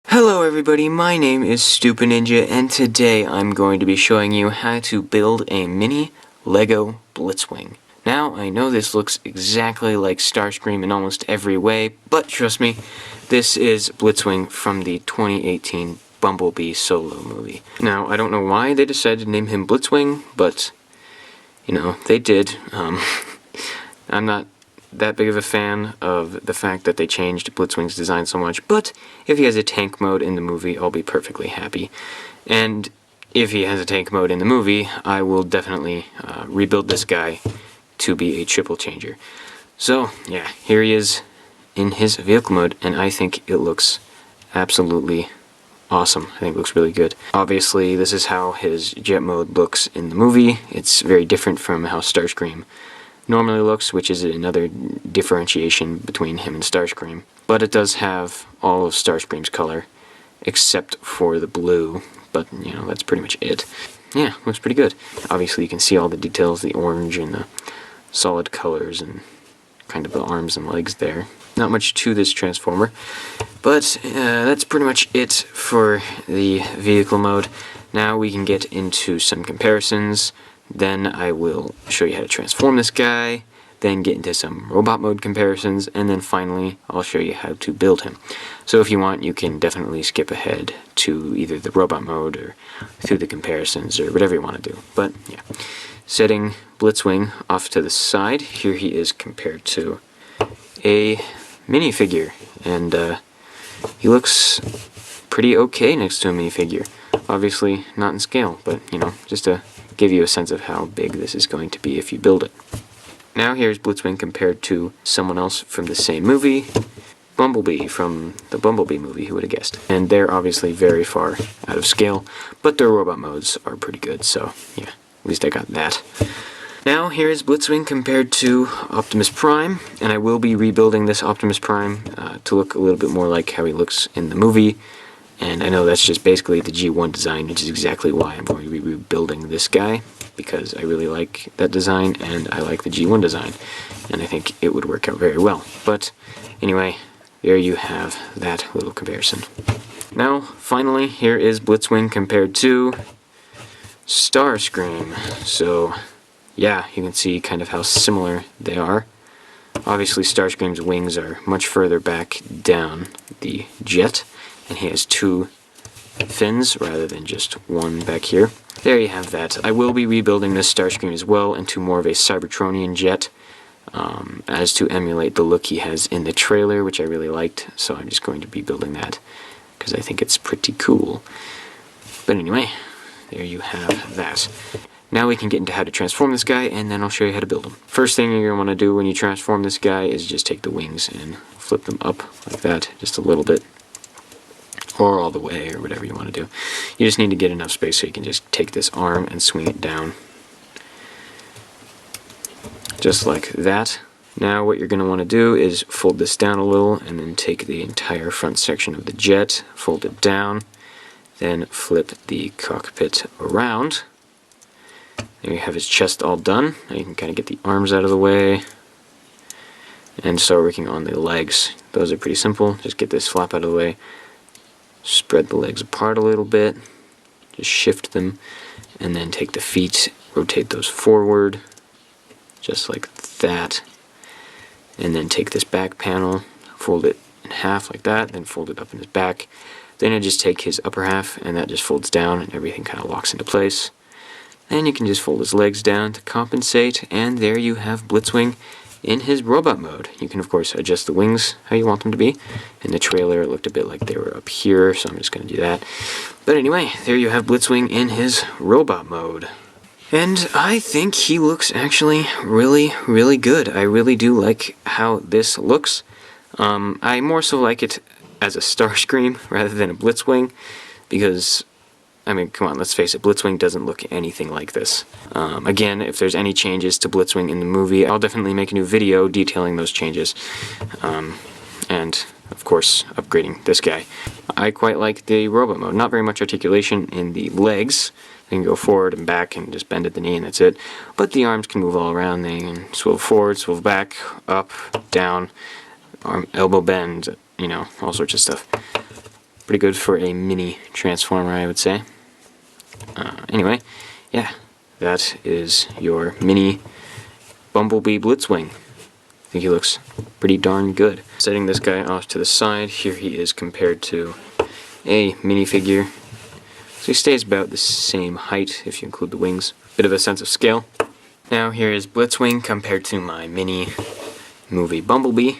Hello everybody, my name is Stupid Ninja, and today I'm going to be showing you how to build a mini Lego Blitzwing. Now, I know this looks exactly like Starscream in almost every way, but trust me, this is Blitzwing from the 2018 Bumblebee solo movie. Now, I don't know why they decided to name him Blitzwing, but, you know, they did. I'm not that big of a fan of the fact that they changed Blitzwing's design so much, but if he has a tank mode in the movie, I'll be perfectly happy. And if he has a tank mode in the movie, I will definitely rebuild this guy to be a triple changer. So, yeah, here he is in his vehicle mode, and I think it looks absolutely awesome. I think it looks really good. Obviously, this is how his jet mode looks in the movie. It's very different from how Starscream normally looks, which is another differentiation between him and Starscream. But it does have all of Starscream's color, except for the blue, but, you know, that's pretty much it. Yeah, looks pretty good. Obviously, you can see all the details, the orange and the solid colors, and kind of the arms and legs there. Not much to this Transformer, but that's pretty much it for the vehicle mode. Now we can get into some comparisons. Then I will show you how to transform this guy, then get into some robot mode comparisons, and then finally I'll show you how to build him. So if you want, you can definitely skip ahead to either the robot mode or through the comparisons or whatever you want to do. But yeah, setting Blitzwing off to the side, here he is compared to a minifigure, and he looks pretty okay next to a minifigure. Obviously not in scale, but you know, just to give you a sense of how big this is going to be if you build it. Now here's Blitzwing compared to someone else from the same movie, Bumblebee from the Bumblebee movie, who would have guessed. And they're obviously very far out of scale, but their robot modes are pretty good, so yeah, at least I got that. Now here's Blitzwing compared to Optimus Prime, and I will be rebuilding this Optimus Prime to look a little bit more like how he looks in the movie. And I know that's just basically the G1 design, which is exactly why I'm going to be rebuilding this guy, because I really like that design, and I like the G1 design, and I think it would work out very well. But anyway, there you have that little comparison. Now, finally, here is Blitzwing compared to Starscream. So, yeah, you can see kind of how similar they are. Obviously, Starscream's wings are much further back down the jet, and he has two fins rather than just one back here. There you have that. I will be rebuilding this Starscream as well into more of a Cybertronian jet, as to emulate the look he has in the trailer, which I really liked, so I'm just going to be building that because I think it's pretty cool. But anyway, there you have that. Now we can get into how to transform this guy, and then I'll show you how to build him. First thing you're going to want to do when you transform this guy is just take the wings and flip them up like that, just a little bit, or all the way, or whatever you want to do. You just need to get enough space so you can just take this arm and swing it down. Just like that. Now what you're going to want to do is fold this down a little, and then take the entire front section of the jet, fold it down, then flip the cockpit around. There you have his chest all done. Now you can kind of get the arms out of the way and start working on the legs. Those are pretty simple. Just get this flap out of the way. Spread the legs apart a little bit, just shift them, and then take the feet, rotate those forward, just like that, and then take this back panel, fold it in half like that, then fold it up in his back. Then I just take his upper half, and that just folds down, and everything kind of locks into place. Then you can just fold his legs down to compensate, and there you have Blitzwing in his robot mode. You can of course adjust the wings how you want them to be. In the trailer it looked a bit like they were up here, so I'm just going to do that. But anyway, there you have Blitzwing in his robot mode. And I think he looks actually really, really good. I really do like how this looks. I more so like it as a Starscream rather than a Blitzwing, because I mean, come on, let's face it, Blitzwing doesn't look anything like this. Again, if there's any changes to Blitzwing in the movie, I'll definitely make a new video detailing those changes. And, of course, upgrading this guy. I quite like the robot mode. Not very much articulation in the legs. They can go forward and back and just bend at the knee and that's it. But the arms can move all around. They can swivel forward, swivel back, up, down, arm, elbow bend, you know, all sorts of stuff. Pretty good for a mini transformer, I would say. Anyway, yeah, that is your mini Bumblebee Blitzwing. I think he looks pretty darn good. Setting this guy off to the side, here he is compared to a minifigure. So he stays about the same height if you include the wings. Bit of a sense of scale. Now here is Blitzwing compared to my mini movie Bumblebee.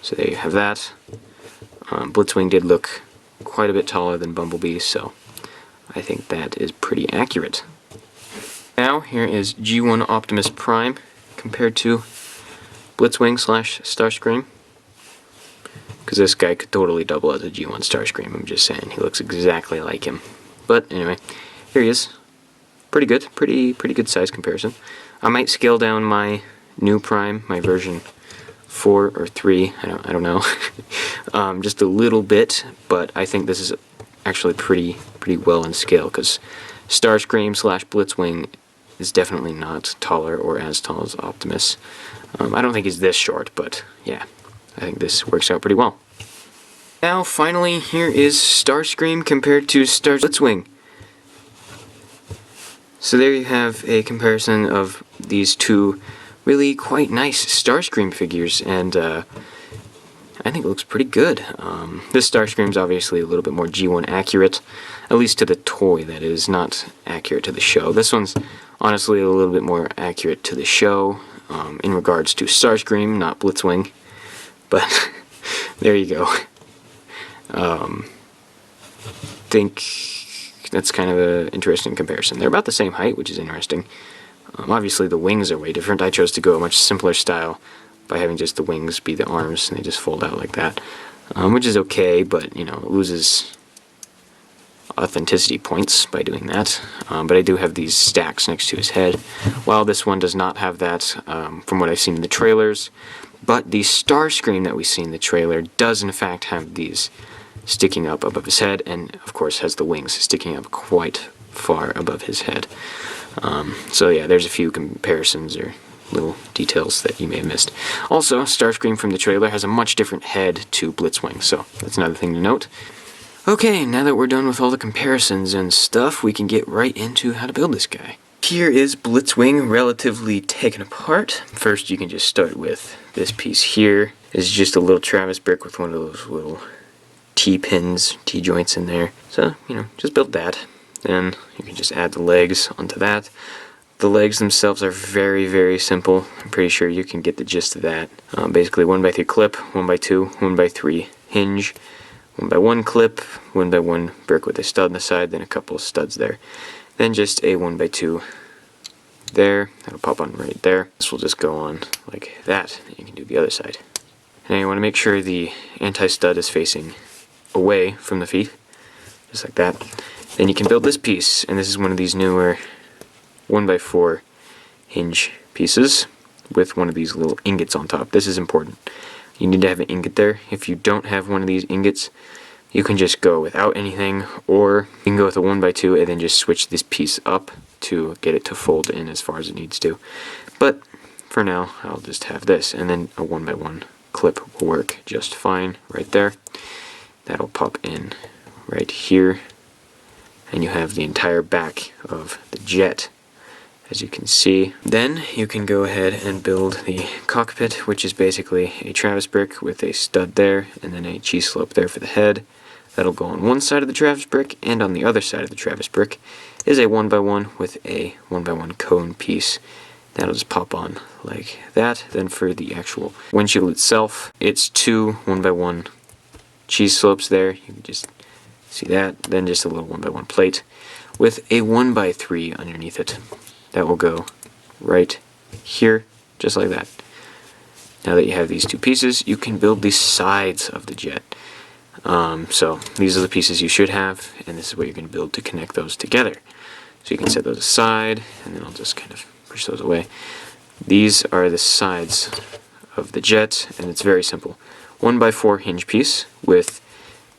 So there you have that. Blitzwing did look quite a bit taller than Bumblebee, so I think that is pretty accurate. Now here is G1 Optimus Prime compared to Blitzwing / Starscream. Because this guy could totally double as a G1 Starscream, I'm just saying. He looks exactly like him. But anyway, here he is. Pretty good. Pretty good size comparison. I might scale down my new Prime, my version 4 or 3, I don't know, just a little bit, but I think this is actually pretty well in scale, because Starscream / Blitzwing is definitely not taller or as tall as Optimus. I don't think he's this short, but yeah, I think this works out pretty well. Now, finally, here is Starscream compared to Blitzwing. So there you have a comparison of these two really quite nice Starscream figures, and I think it looks pretty good. This Starscream's obviously a little bit more G1 accurate, at least to the toy, that is, not accurate to the show. This one's honestly a little bit more accurate to the show, in regards to Starscream, not Blitzwing, but there you go. Think that's kind of an interesting comparison. They're about the same height, which is interesting. Obviously the wings are way different. I chose to go a much simpler style by having just the wings be the arms, and they just fold out like that, which is okay, but you know, it loses authenticity points by doing that. But I do have these stacks next to his head, while this one does not have that, from what I've seen in the trailers. But the Starscream that we see in the trailer does in fact have these sticking up above his head, and of course has the wings sticking up quite far above his head. So yeah, there's a few comparisons or little details that you may have missed. Also, Starscream from the trailer has a much different head to Blitzwing, so that's another thing to note. Okay, now that we're done with all the comparisons and stuff, we can get right into how to build this guy. Here is Blitzwing relatively taken apart. First, you can just start with this piece here. It's just a little Travis brick with one of those little T-pins, T-joints in there. So, you know, just build that. Then you can just add the legs onto that. The legs themselves are very simple. I'm pretty sure you can get the gist of that. Basically 1x3 clip, 1x2, 1x3 hinge, 1x1 clip, 1x1 brick with a stud on the side, then a couple of studs there. Then just a 1x2 there. That'll pop on right there. This will just go on like that. You can do the other side. And you want to make sure the anti-stud is facing away from the feet, just like that. Then you can build this piece, and this is one of these newer 1x4 hinge pieces with one of these little ingots on top. This is important. You need to have an ingot there. If you don't have one of these ingots, you can just go without anything, or you can go with a 1x2 and then just switch this piece up to get it to fold in as far as it needs to. But for now, I'll just have this, and then a 1x1 clip will work just fine right there. That'll pop in right here, and you have the entire back of the jet, as you can see. Then you can go ahead and build the cockpit, which is basically a Travis brick with a stud there, and then a G-slope there for the head. That'll go on one side of the Travis brick, and on the other side of the Travis brick is a 1x1 with a 1x1 cone piece. That'll just pop on like that. Then for the actual windshield itself, it's two 1x1 cheese slopes there. You can just see that. Then just a little 1x1 plate with a 1x3 underneath it. That will go right here, just like that. Now that you have these two pieces, you can build the sides of the jet. So these are the pieces you should have, and this is what you're going to build to connect those together. So you can set those aside, and then I'll just kind of push those away. These are the sides of the jet, and it's very simple. 1x4 hinge piece with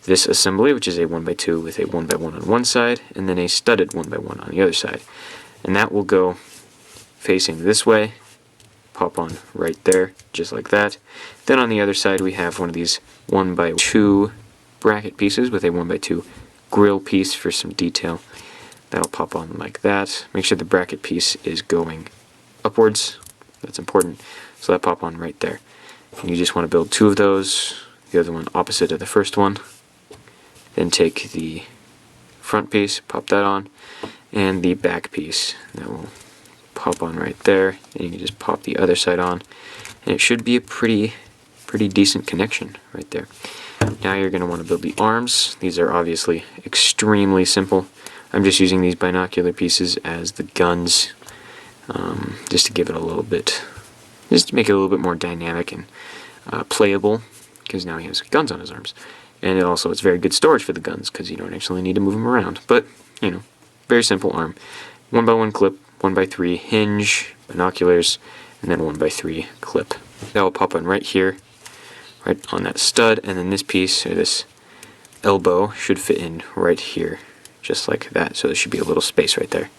this assembly, which is a 1x2 with a 1x1 on one side, and then a studded 1x1 on the other side. And that will go facing this way, pop on right there, just like that. Then on the other side we have one of these 1x2 bracket pieces with a 1x2 grill piece for some detail. That'll pop on like that. Make sure the bracket piece is going upwards. That's important. So that pop on right there. And you just want to build 2 of those, the other one opposite of the first one. Then take the front piece, pop that on, and the back piece. That will pop on right there, and you can just pop the other side on, and it should be a pretty decent connection right there. Now you're going to want to build the arms. These are obviously extremely simple. I'm just using these binocular pieces as the guns, just to give it a little bit, just to make it a little bit more dynamic and playable, because now he has guns on his arms. And also it's very good storage for the guns, because you don't actually need to move them around. But, you know, very simple arm. 1x1 clip, 1x3 hinge, binoculars, and then 1x3 clip. That will pop on right here, right on that stud, and then this piece, or this elbow, should fit in right here, just like that. So there should be a little space right there.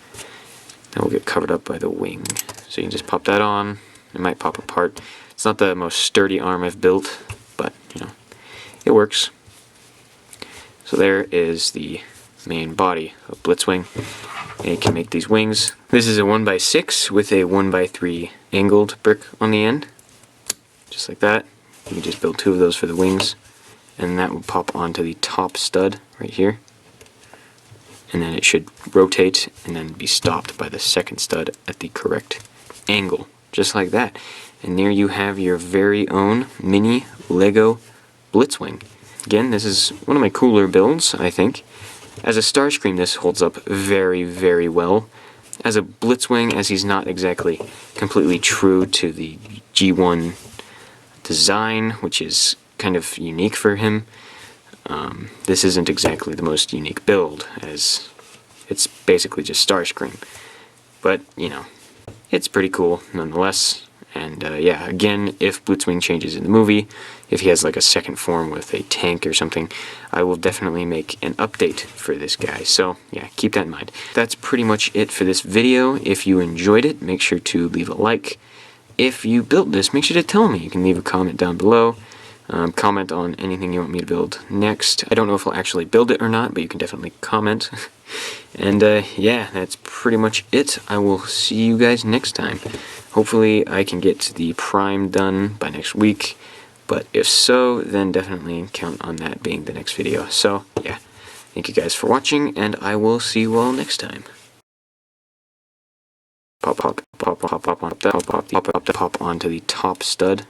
That will get covered up by the wing. So you can just pop that on. It might pop apart. It's not the most sturdy arm I've built, but, you know, it works. So there is the main body of Blitzwing, and you can make these wings. This is a 1x6 with a 1x3 angled brick on the end, just like that. You can just build 2 of those for the wings, and that will pop onto the top stud right here, and then it should rotate and then be stopped by the second stud at the correct angle, just like that. And there you have your very own mini Lego Blitzwing. Again, this is one of my cooler builds, I think. As a Starscream, this holds up very well. As a Blitzwing, as he's not exactly completely true to the G1 design, which is kind of unique for him, this isn't exactly the most unique build, as it's basically just Starscream. But, you know, it's pretty cool nonetheless. And yeah, again, if Blitzwing changes in the movie, if he has like a second form with a tank or something, I will definitely make an update for this guy. So yeah, keep that in mind. That's pretty much it for this video. If you enjoyed it, make sure to leave a like. If you built this, make sure to tell me. You can leave a comment down below. Comment on anything you want me to build next. I don't know if I'll actually build it or not, but you can definitely comment. And yeah, that's pretty much it. I will see you guys next time. Hopefully I can get the Prime done by next week, but if so, then definitely count on that being the next video. So yeah, thank you guys for watching, and I will see you all next time. Pop onto the top stud.